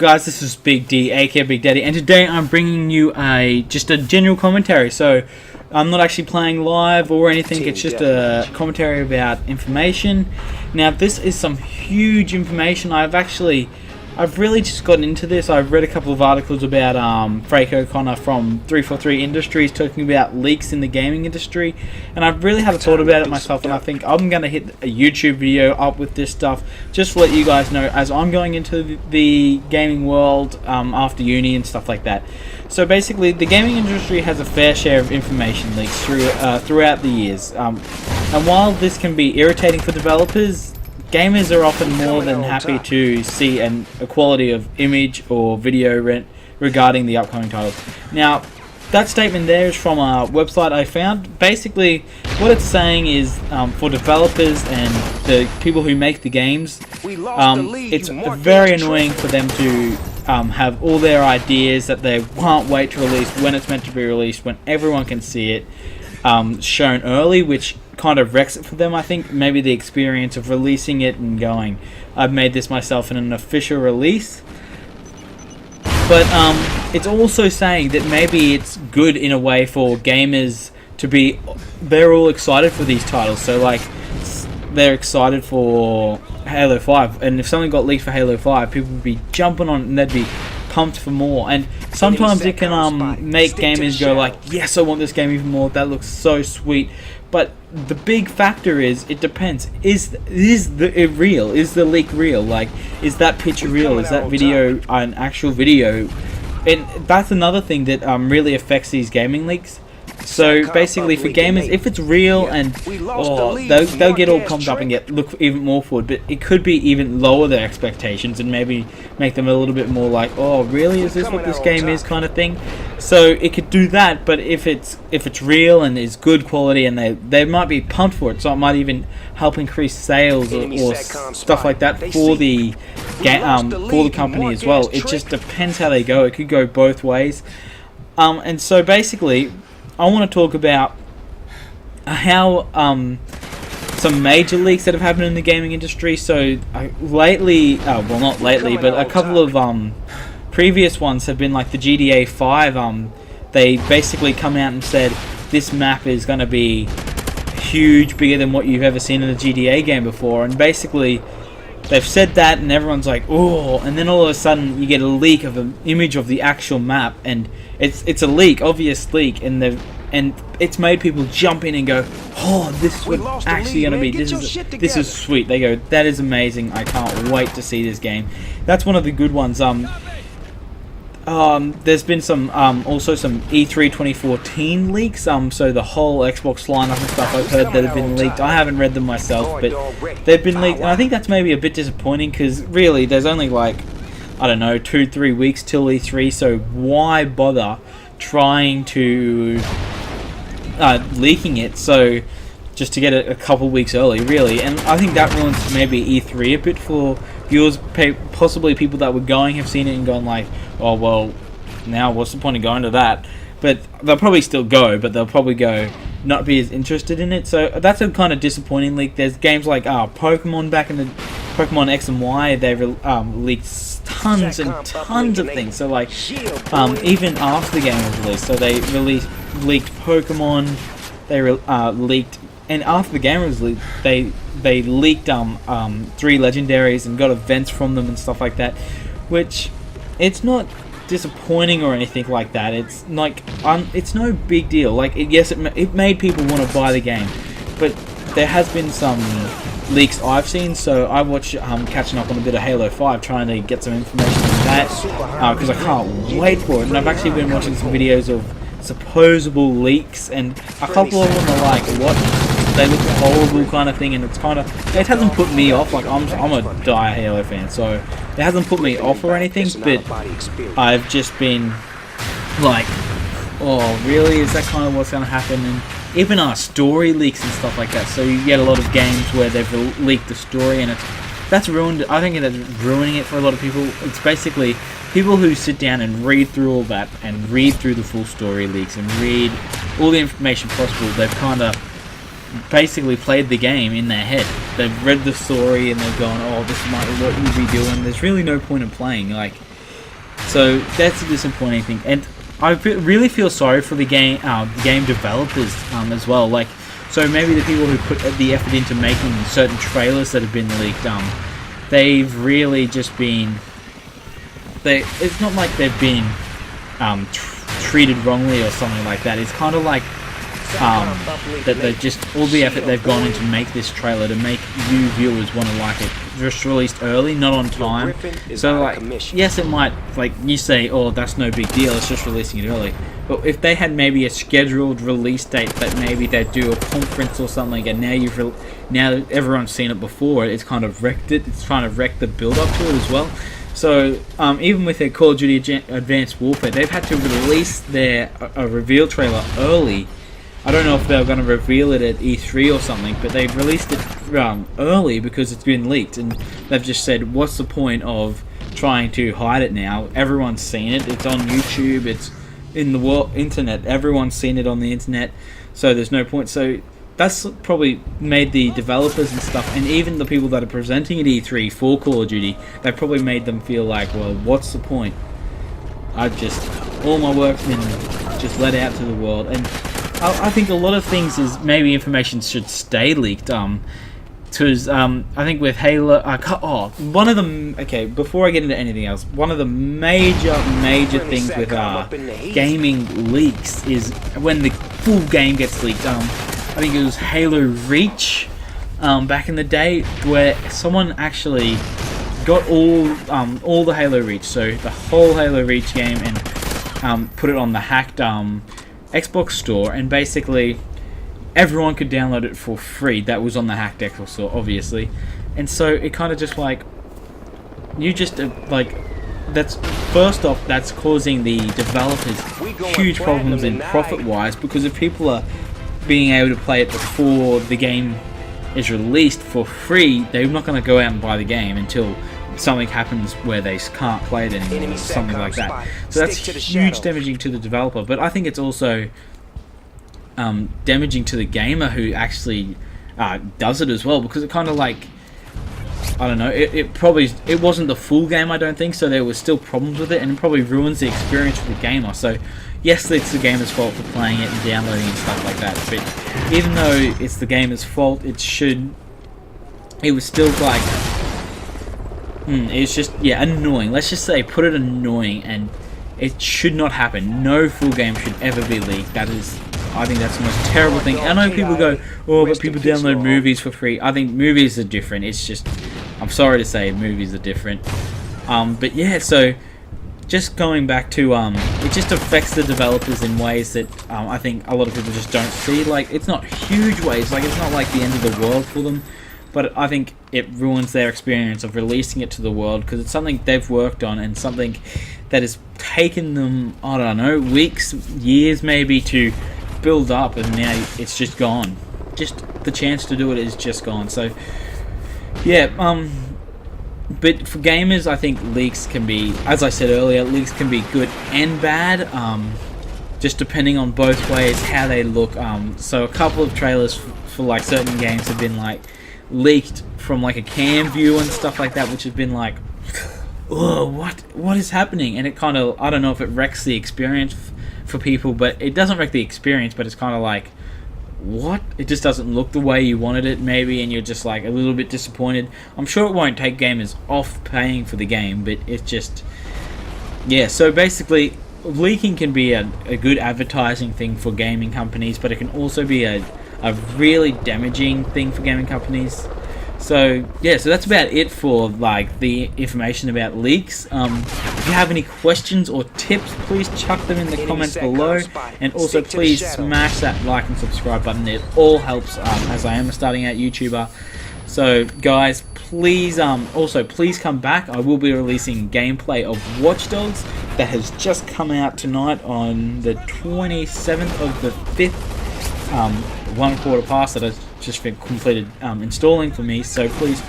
Guys, this is Big D, aka BiGDaDey, and today I'm bringing you just a general commentary. So I'm not actually playing live or anything, it's just a commentary about information. Now this is some huge information. I've really just gotten into this. I've read a couple of articles about Frank O'Connor from 343 Industries talking about leaks in the gaming industry, and I've really had a thought about it myself, and I think I'm going to hit a YouTube video up with this stuff just to let you guys know as I'm going into the gaming world after uni and stuff like that. So basically the gaming industry has a fair share of information leaks throughout the years, and while this can be irritating for developers, gamers are often more than happy to see a quality of image or video regarding the upcoming titles. Now, that statement there is from a website I found. Basically, what it's saying is for developers and the people who make the games, it's very annoying for them to have all their ideas that they can't wait to release when it's meant to be released, when everyone can see it, shown early, which kind of wrecks it for them. I think maybe the experience of releasing it and going, I've made this myself in an official release. But it's also saying that maybe it's good in a way for gamers to be, they're all excited for these titles. So like, they're excited for Halo 5, and if something got leaked for Halo 5, people would be jumping on it and they'd be pumped for more. And sometimes it can make gamers go like, yes, I want this game even more, that looks so sweet. But the big factor is, it depends. Is it real? Is the leak real? Like, is that picture real? Is that video an actual video? And that's another thing that really affects these gaming leaks. So basically, for gamers, if it's real and they'll get all pumped up and look even more forward, but it could be even lower their expectations and maybe make them a little bit more like, oh really, is this what this game is, kind of thing. So it could do that. But if it's real and is good quality and they might be pumped for it, so it might even help increase sales or stuff like that for the company as well. It just depends how they go. It could go both ways. And so basically, I want to talk about how some major leaks that have happened in the gaming industry. So lately, well not lately, but a couple of previous ones have been like the BiGDaDey 5. They basically come out and said this map is going to be huge, bigger than what you've ever seen in a BiGDaDey game before, and basically they've said that and everyone's like, oh, and then all of a sudden you get a leak of an image of the actual map, and it's a leak, obvious leak, and it's made people jump in and go, oh, this is what actually going to be, this is sweet. They go, that is amazing, I can't wait to see this game. That's one of the good ones. There's been some also some E3 2014 leaks, so the whole Xbox lineup and stuff I've heard that have been leaked. I haven't read them myself, but they've been leaked, and I think that's maybe a bit disappointing because really there's only like, I don't know, 2-3 weeks till E3, so why bother trying to leaking it so just to get it a couple weeks early, really. And I think that ruins maybe E3 a bit for viewers, possibly people that were going have seen it and gone like, oh well, now what's the point of going to that? But they'll probably still go, but they'll probably go not be as interested in it. So that's a kind of disappointing leak. There's games like Pokemon back in the Pokemon X and Y, they've leaked tons and tons of things. So like even after the game was released, so they leaked Pokemon, they leaked, and after the game was leaked, they leaked 3 legendaries and got events from them and stuff like that, which it's not disappointing or anything like that. It's like it's no big deal. Like yes, it made people want to buy the game, but there has been some leaks I've seen. So I watched catching up on a bit of Halo 5, trying to get some information on that because I can't wait for it. And I've actually been watching some videos of supposable leaks, and a couple of them are like, what? They look horrible kind of thing, and it hasn't put me off. Like I'm a die Halo fan, so it hasn't put me off or anything, but I've just been like, oh really, is that kind of what's going to happen? And even story leaks and stuff like that, so you get a lot of games where they've leaked the story, and that's ruined. I think that's ruining it for a lot of people. It's basically people who sit down and read through all that and read through the full story leaks and read all the information possible. They've kind of basically played the game in their head. They've read the story and they've gone, oh, this might be what you'd be doing. There's really no point in playing. Like, So that's a disappointing thing, and I really feel sorry for the game developers as well. Like, so maybe the people who put the effort into making certain trailers that have been leaked, they've really just been. It's not like they've been treated wrongly or something like that. It's kind of like that they just all the effort they've gone into make this trailer to make you viewers want to like it. Just released early, not on time. So like, yes, it might, like you say, oh, that's no big deal. It's just releasing it early. But if they had maybe a scheduled release date that maybe they'd do a conference or something, and now everyone's seen it before, it's kind of wrecked it. It's trying to wreck the build up to it as well. So even with their Call of Duty Advanced Warfare, they've had to release their reveal trailer early. I don't know if they're going to reveal it at E3 or something, but they've released it early because it's been leaked, and they've just said, what's the point of trying to hide it now? Everyone's seen it. It's on YouTube. It's in the internet. Everyone's seen it on the internet, so there's no point. So that's probably made the developers and stuff, and even the people that are presenting at E3 for Call of Duty, they've probably made them feel like, well, what's the point? All my work's been just let out to the world, and I think a lot of things is maybe information should stay leaked. Because I think with Halo, one of them. Okay, before I get into anything else, one of the major things with gaming leaks is when the full game gets leaked. I think it was Halo Reach back in the day, where someone actually got all the Halo Reach, so the whole Halo Reach game, and put it on the hacked Xbox store, and basically everyone could download it for free. That was on the hacked Xbox store, obviously, and so it kind of just like you just that's first off, that's causing the developers huge problems in profit wise, because if people are being able to play it before the game is released for free, they're not going to go out and buy the game until something happens where they can't play it anymore or something like that. So that's huge damaging to the developer, but I think it's also damaging to the gamer who actually does it as well, because it kind of like, I don't know, it wasn't the full game, I don't think, so there was still problems with it, and it probably ruins the experience for the gamer. So yes, it's the gamer's fault for playing it and downloading and stuff like that, but even though it's the gamer's fault, it was still like, it's just, annoying. Let's just say, put it annoying, and it should not happen. No full game should ever be leaked. I think that's the most terrible thing. I know people go, oh, but people download movies for free. I think movies are different. It's just, I'm sorry to say, movies are different. But yeah, so just going back to, it just affects the developers in ways that I think a lot of people just don't see. Like, it's not huge ways. Like, it's not like the end of the world for them. But I think it ruins their experience of releasing it to the world, because it's something they've worked on and something that has taken them, I don't know, weeks, years maybe to build up, and now it's just gone. Just the chance to do it is just gone. So, yeah, but for gamers, I think leaks can be, as I said earlier, leaks can be good and bad, just depending on both ways, how they look. So a couple of trailers for like certain games have been like leaked from like a cam view and stuff like that, which has been like, oh, what is happening? And it kind of, I don't know if it wrecks the experience for people, but it doesn't wreck the experience, but it's kind of like, what? It just doesn't look the way you wanted it maybe, and you're just like a little bit disappointed. I'm sure it won't take gamers off paying for the game, but it's just, yeah. So basically, leaking can be a good advertising thing for gaming companies, but it can also be a really damaging thing for gaming companies. So yeah, so that's about it for like the information about leaks. If you have any questions or tips, please chuck them in the comments below, and also please smash that like and subscribe button. It all helps, as I am a starting out YouTuber. So guys, please also please come back. I will be releasing gameplay of Watch Dogs that has just come out tonight on the 27th of the 5th. 1 quarter past that has just been completed installing for me, so please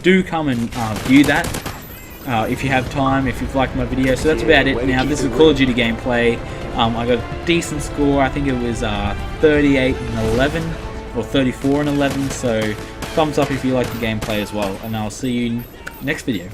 do come and view that if you have time, if you've liked my video. So that's about it. Now this is Call of Duty gameplay. I got a decent score. I think it was 38 and 11 or 34 and 11, so thumbs up if you like the gameplay as well, and I'll see you next video.